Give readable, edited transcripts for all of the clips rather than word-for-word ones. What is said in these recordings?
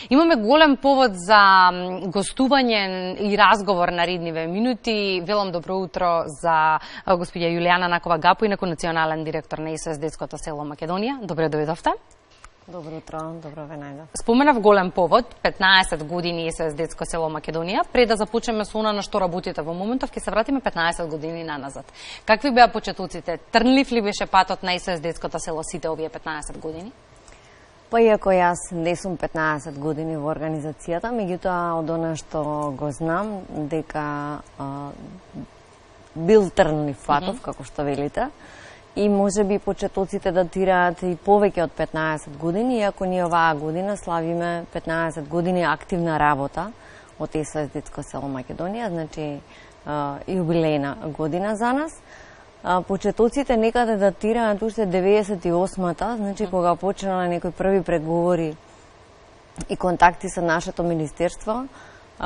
Имаме голем повод за гостување и разговор на Редниве минути. Велам добро утро за господја Јулијана Накова-Гапо, инаку национален директор на СОС Детското село Македонија. Добре дојдовте. Добро утро, добро ве најдов. Споменав голем повод, 15 години СОС Детско село Македонија. Пред да започнеме со она на што работите во моментов, ќе се вратиме 15 години наназад. Какви беа почетоците? Трнлив ли беше патот на СОС Детското село сите овие 15 години? Па иако јас не сум 15 години во организацијата, меѓутоа од она што го знам дека бил трнлив патов, како што велите, и можеби почетоците датираат и повеќе од 15 години, иако ние оваа година славиме 15 години активна работа од СОС Детско село Македонија, значи јубилејна година за нас. Почетоците некаде датираат уште 98-та, значи кога почнаа некои први преговори и контакти со нашето министерство.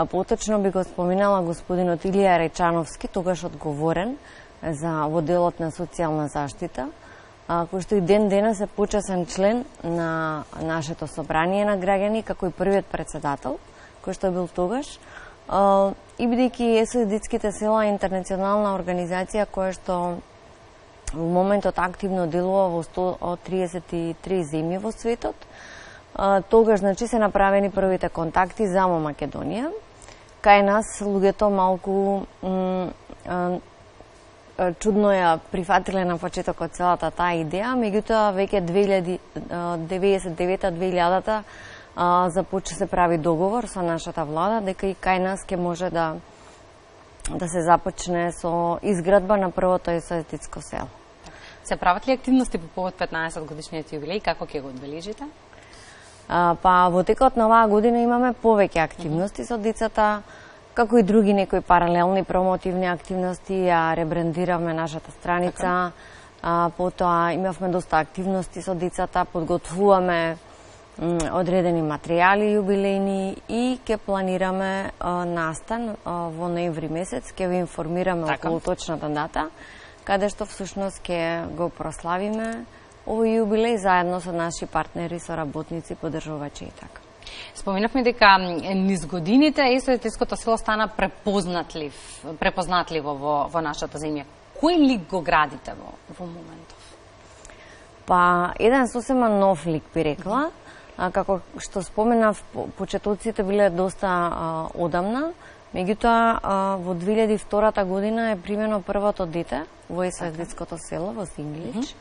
Поточно би го споминала господинот Илија Речановски, тогаш одговорен за во делот на социјална заштита, кој што и ден денес е почесен член на нашето собрание на граѓани, како и првиот председател, кој што бил тогаш. И бидејќи СОС Детските села е интернационална организација која што во моментот активно делува во 133 земји во светот, тогаш значи се направени првите контакти за Македонија. Кај нас луѓето малку чудно ја прифатиле на почетокот целата таа идеја, меѓутоа веќе 99-2000-та започна се прави договор со нашата влада дека и кај нас ќе може да се започне со изградба на првото СОС Детско село. Се прават ли активности по повод 15 годишниот јубилеј, како ќе го одбележите? Па во текот на оваа година имаме повеќе активности со децата, како и други некои паралелни промотивни активности, ја ребрендиравме нашата страница, потоа имавме доста активности со децата, подготвуваме одредени материјали јубилејни и ќе планираме настан во ноември месец, ќе ви информираме околу точната дата, каде што всушност ќе го прославиме овој јубилеј заедно со наши партнери, соработници, поддржувачи и така. Споминавме дека низ годините СОС Детското село стана препознатливо во нашата земја. Кој лик го градите во моментов? Па, еден сосема нов лик би рекла. Како што споменав, почетоците биле доста одамна, меѓутоа во 2002 година е примено првото дете во СОС Детското село во Синглич.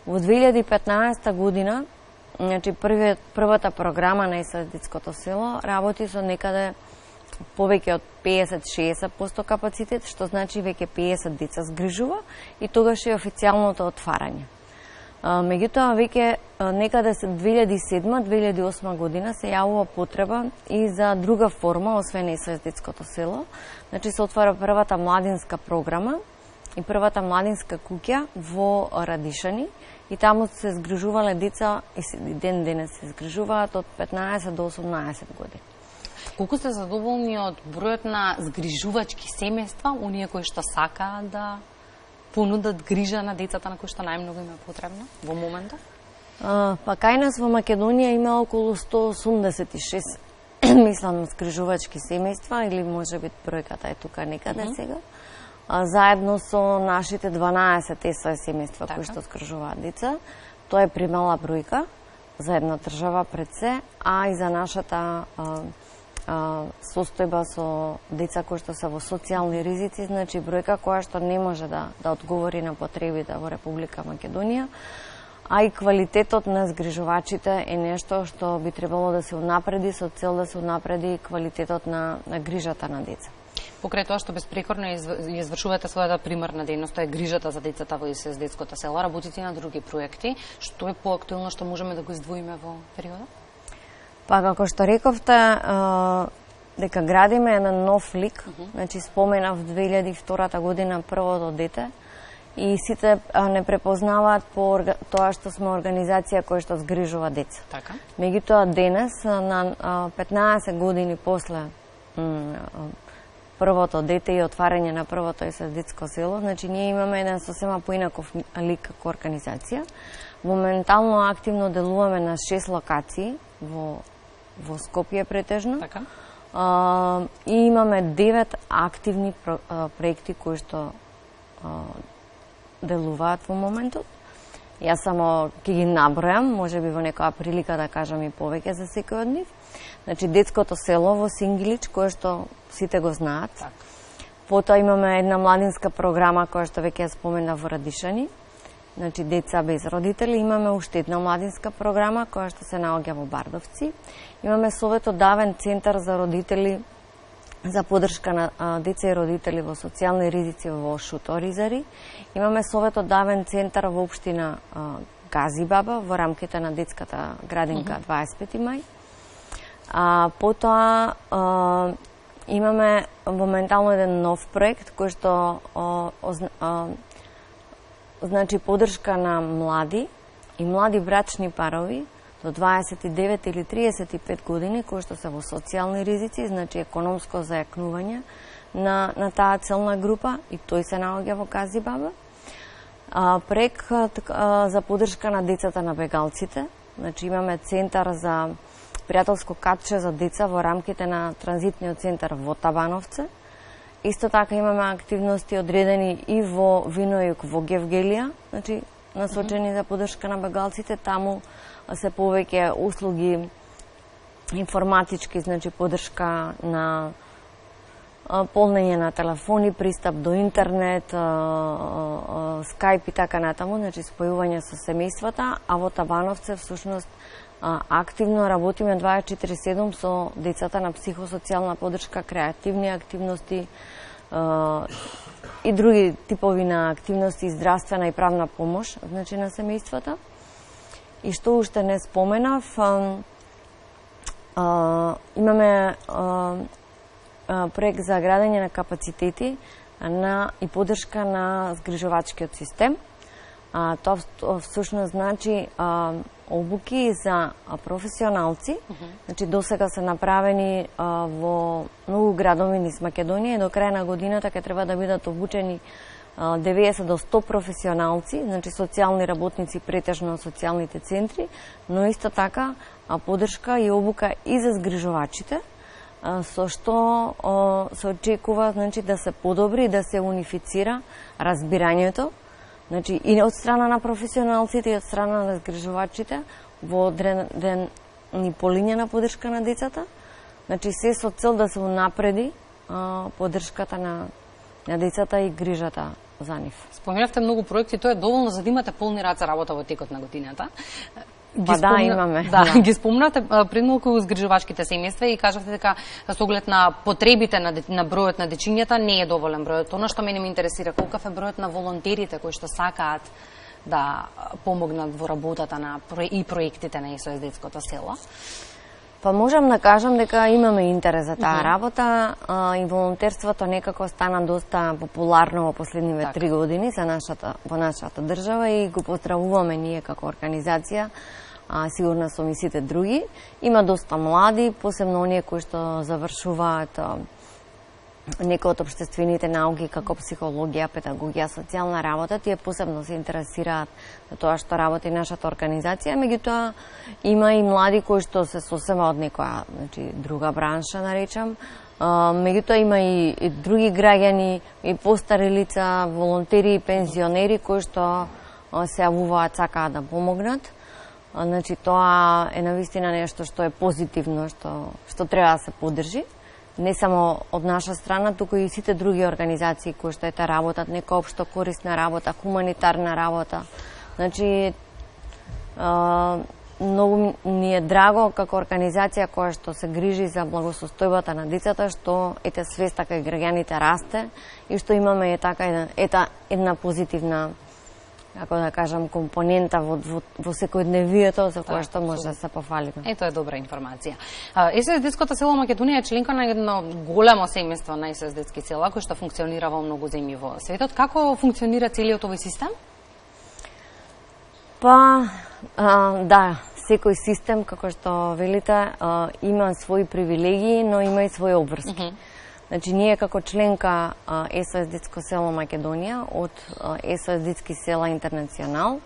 Во 2015 година, значи првата програма на СОС Детското село работи со некаде повеќе од 50-60% капацитет, што значи веќе 50 деца згрижува и тогаш е официјалното отварање. Меѓутоа, веќе некаде 2007-2008 година се јавува потреба и за друга форма, освен СОС Детското село. Значи се отвара првата младинска програма и првата младинска куќа во Радишани и таму се згрижувале деца и ден денес се згрижуваат од 15 до 18 години. Колку сте задоволни од бројот на згрижувачки семејства, оние кои што сакаат да понудат грижа на децата на кои што најмногу им е потребно во моментов? Па кај нас во Македонија има околу 186 мислам згрижувачки семејства или можеби бројката е тука некаде сега. Заедно со нашите 12 СОС семејства кои што згрижуваат деца. Тоа е примала бројка за една држава пред се, а и за нашата состојба со деца кои што се во социјални ризици, значи бројка која што не може да одговори на потребите во Република Македонија, а и квалитетот на згрижувачите е нешто што би требало да се унапреди со цел да се унапреди квалитетот на грижата на деца. Покрај тоа што безпрекорно извршувате својата примарна дејност, тоа е грижата за децата во СОС Детското село, работите на други проекти, што е поактуелно што можеме да го издвоиме во периодот? Па, како што рековте, дека градиме еден нов лик, значи споменав 2002 година првото дете и сите не препознаваат по тоа што сме организација која што згрижува деца. Така. Меѓутоа денес, на 15 години после првото дете и отварање на првото СОС Детско село, значи ние имаме еден сосема поинаков лик како организација. Моментално активно делуваме на 6 локации во во Скопје претежно. Така. И имаме 9 активни проекти кои што делуваат во моментот. Јас само ќе ги набројам, може би во некоја прилика да кажам и повеќе за секој од нив. Значи, детското село во Сингилич, кое што сите го знаат. Так. Потоа имаме една младинска програма која што веќе ја спомена во Радишани. Значи, деца без родители. Имаме уште една младинска програма која што се наоѓа во Бардовци. Имаме советодавен центар за родители за поддршка на деца и родители во социјални ризици во Шуторизари. Имаме советодавен центар во општина Газибаба во рамките на детската градинка 25 мај. Потоа имаме моментално еден нов проект кој што значи поддршка на млади и млади брачни парови до 29 или 35 години кои што се во социјални ризици, значи економско зајакнување на таа целна група, и тој се наоѓа во Газибаба. Проект за поддршка на децата на бегалците, значи имаме центар за пријателско катче за деца во рамките на транзитниот центар во Табановце. Исто така имаме активности одредени и во Винојук во Гевгелија, значи насочени за поддршка на бегалците. Таму се повеќе услуги информатички, значи поддршка на полнење на телефони, пристап до интернет, скајп и така натаму, значи спојување со семејствата, а во Табановце всушност активно работиме 24/7 со децата на психосоцијална поддршка, креативни активности и други типови на активности, здравствена и правна помош, значи на семејствата. И што уште не споменав, имаме проект за градење на капацитети и поддршка на згрижувачкиот систем. Тоа всушност значи обуки за професионалци. Значи досега се направени во многу градови низ Македонија и до крај на годината ќе треба да бидат обучени 90 до 100 професионалци, значи социјални работници претежно социјалните центри, но исто така поддршка и обука и за згрижувачите, со што се очекува, значи, да се подобри и да се унифицира разбирањето, значи и од страна на професионалците и од страна на згрижувачите во одредени полиња на поддршка на децата, значи се со цел да се унапреди поддршката на децата и грижата за нив. Спомнавте многу проекти, тоа е доволно за да имате полни раце работа во текот на годината. Имаме. Да, ги спомнавте пред малку згрижувачките семејства и кажавте дека со оглед на потребите на бројот на дечињата не е доволен бројот. Она што мене ме интересира, колкав е бројот на волонтерите кои што сакаат да помогнат во работата и проектите на СОС детското село? Па можам да кажам дека имаме интерес за таа работа и волонтерството некако стана доста популарно во последниве 3 години во нашата држава и го поздравуваме ние како организација, сигурно со и сите други. Има доста млади, посебно оние кои што завршуваат некои од општествените науки како психологија, педагогија, социјална работа, тие посебно се интересираат за тоа што работи нашата организација. Меѓутоа има и млади кои што се сосема од некоја, значи, друга бранша, наречам. Меѓутоа има и други граѓани, и постари лица, волонтери и пензионери кои што се јавуваат, сакаат да помогнат. Значи тоа е навистина нешто што е позитивно, што треба да се поддржи. Не само од наша страна, туку и сите други организации кои што работат, нека општо корисна работа, хуманитарна работа. Значи, многу ни е драго како организација која што се грижи за благосостојбата на децата, што свеста кај граѓаните расте и што имаме една позитивна, како да кажам, компонента во секојдневието за која што може да се пофалиме. Ето е добра информација. СОС детското село Македонија е членка на едно големо семејство на СОС детски села кој што функционира во многу земји во светот. Како функционира целиот овој систем? Па, да, секој систем, како што велите, има своји привилегии, но има и своји обврски. Значи, ние како членка СОС детско село Македонија од СОС детски села Интернационал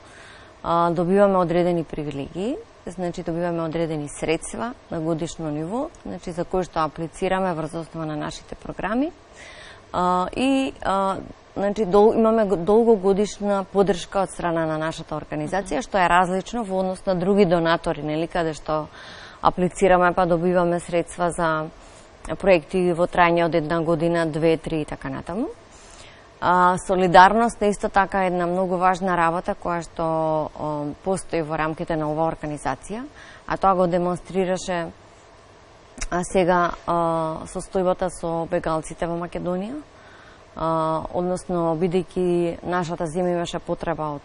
добиваме одредени привилегии. значи добиваме одредени средства на годишно ниво, значи за кои што аплицираме врз основа на нашите програми. Значи имаме долгогодишна поддршка од страна на нашата организација, што е различно во однос на други донатори, нели, каде што аплицираме па добиваме средства за проекти во трајање од 1 година, 2, 3 и така натаму. Солидарност е исто така една многу важна работа која што постои во рамките на оваа организација, а тоа го демонстрираше сега состојбата со бегалците во Македонија, односно бидејќи нашата земја имаше потреба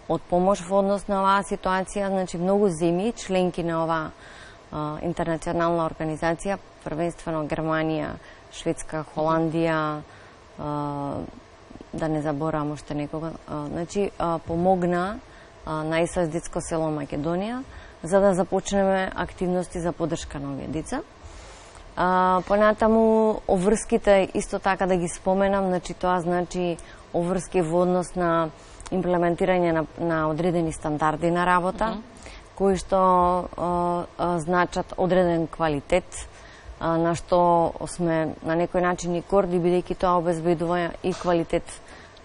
од помош во однос на оваа ситуација, значи многу земји членки на оваа интернационална организација, првенствено Германија, Шведска, Холандија, да не заборавам уште некога, значи помогна на СОС Детско село Македонија за да започнеме активности за поддршка на овие деца. Понатаму обврските исто така да ги споменам, значи тоа значи обврски во однос на имплементирање на одредени стандарди на работа, кои што значат одреден квалитет, на што сме на некој начин и горди, бидејќи тоа обезбедува и квалитет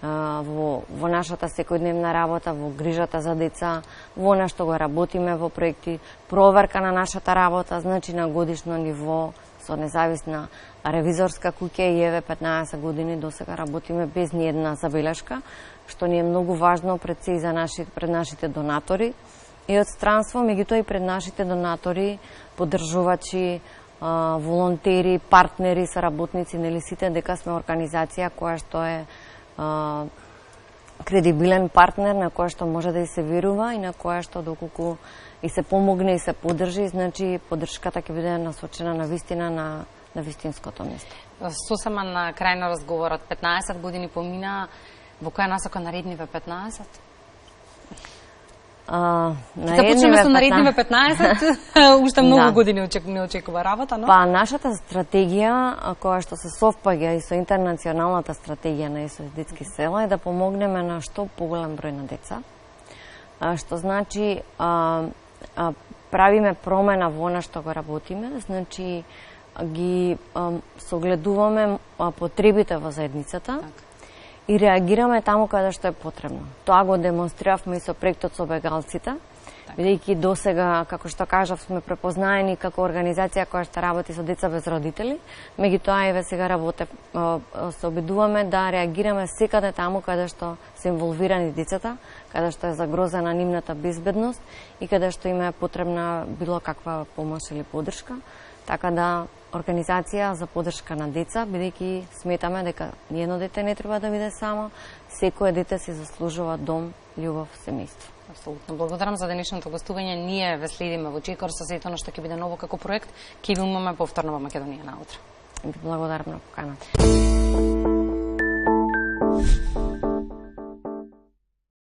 во нашата секојдневна работа, во грижата за деца, во она што го работиме во проекти, проверка на нашата работа, значи на годишно ниво со независна ревизорска куќа и еве 15 години досега работиме без ни една забелешка, што ни е многу важно пред се и пред нашите донатори и од странство, меѓутоа и пред нашите донатори, поддржувачи, волонтери, партнери, соработници, нели сите дека сме организација која што е кредибилен партнер на која што може да и се верува и на која што доколку и се помогне и се поддржи, значи поддршката ќе биде насочена на вистина на вистинското место. Сосема на крај на разговорот, 15 години помина, во која насока наредниве 15? Започнеме со наредниве 15, уште многу години не очекува работа, но? Па, нашата стратегија, која што се совпаѓа и со интернационалната стратегија на СОС Детски села, е да помогнеме на што поголем број на деца, што значи правиме промена во она што го работиме, значи ги согледуваме потребите во заедницата, и реагираме таму каде што е потребно. Тоа го демонстриравме и со проектот со бегалците, бидејќи досега, како што кажав, сме препознаени како организација која што работи со деца без родители, меѓутоа еве сега се обидуваме да реагираме секаде таму каде што се инволвирани децата, каде што е загрозена нивната безбедност и каде што им е потребна било каква помош или поддршка, така да организација за поддршка на деца, бидејќи сметаме дека ниедно дете не треба да биде само, секое дете си заслужува дом, љубов, семејство. Апсолутно. Благодарам за денешното гостување. Ние ве следиме во Чекор со сето што ќе биде ново како проект. Ќе ви имаме повторно во Македонија наутро. Благодарам на поканата.